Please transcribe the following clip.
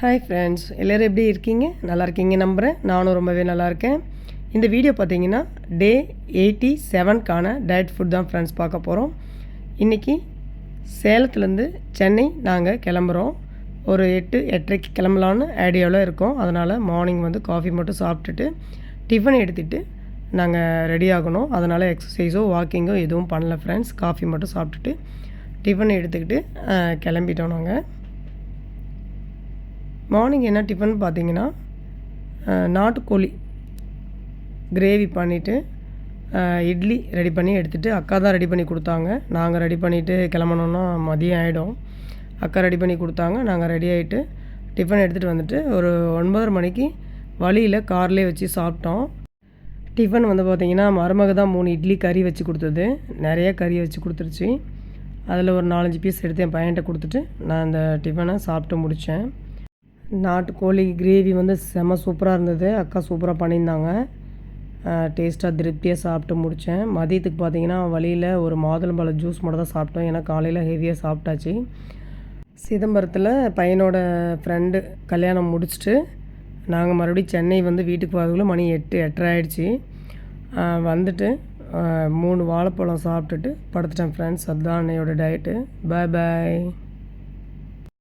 Hi friends, எல்லோரும் எப்படி இருக்கீங்க? நல்லா இருக்கீங்க நம்புகிறேன். நானும் ரொம்பவே நல்லா இருக்கேன். இந்த வீடியோ பார்த்தீங்கன்னா டே 87க்கான டயட் ஃபுட் தான் ஃப்ரெண்ட்ஸ் பார்க்க போகிறோம். இன்றைக்கி சேலத்துலேருந்து சென்னை நாங்கள் கிளம்புறோம். ஒரு 8-8:30க்கு கிளம்பலான்னு ஐடியாவில் இருக்கோம். அதனால் மார்னிங் காஃபி மட்டும் சாப்பிட்டுட்டு டிஃபன் எடுத்துகிட்டு நாங்கள் ரெடி ஆகணும். அதனால் எக்ஸசைஸோ வாக்கிங்கோ எதுவும் பண்ணல ஃப்ரெண்ட்ஸ். காஃபி மட்டும் சாப்பிட்டுட்டு டிஃபன் எடுத்துக்கிட்டு கிளம்பிட்டோம். நாங்கள் மார்னிங் என்ன டிஃபன் பார்த்தீங்கன்னா நாட்டுக்கோழி கிரேவி பண்ணிவிட்டு இட்லி ரெடி பண்ணி எடுத்துகிட்டு அக்கா தான் ரெடி பண்ணி கொடுத்தாங்க. நாங்கள் ரெடி பண்ணிவிட்டு கிளம்பணுன்னா மதியம் ஆகிடும். அக்கா ரெடி பண்ணி கொடுத்தாங்க. நாங்கள் ரெடி ஆகிட்டு டிஃபன் எடுத்துகிட்டு வந்துட்டு ஒரு 9:30 மணிக்கு வழியில் கார்லேயே வச்சு சாப்பிட்டோம். டிஃபன் பார்த்திங்கன்னா மருமக தான் 3 இட்லி கறி வச்சு கொடுத்தது. நிறைய கறி வச்சு கொடுத்துருச்சு. அதில் ஒரு 4-5 பீஸ் எடுத்து என் பையன்கிட்ட கொடுத்துட்டு நான் அந்த டிஃபனை சாப்பிட்டு முடித்தேன். நாட்டுக்கோழி கிரேவி செம்ம சூப்பராக இருந்தது. அக்கா சூப்பராக பண்ணியிருந்தாங்க. டேஸ்ட்டாக திருப்தியாக சாப்பிட்டு முடித்தேன். மதியத்துக்கு பார்த்திங்கன்னா வழியில் ஒரு மாதுளம்பழ ஜூஸ் மட்டும் தான் சாப்பிட்டோம். ஏன்னா காலையில் ஹெவியாக சாப்பிட்டாச்சு. சிதம்பரத்தில் பையனோட ஃப்ரெண்டு கல்யாணம் முடிச்சுட்டு நாங்கள் மறுபடியும் சென்னை வீட்டுக்கு வரதுக்குள்ளே மணி 8-8:30 ஆகிடுச்சி. வந்துட்டு 3 வாழைப்பழம் சாப்பிட்டுட்டு படுத்துட்டேன் ஃப்ரெண்ட்ஸ். அதுதான் என்னையோட டயட்டு. பாய் பாய்.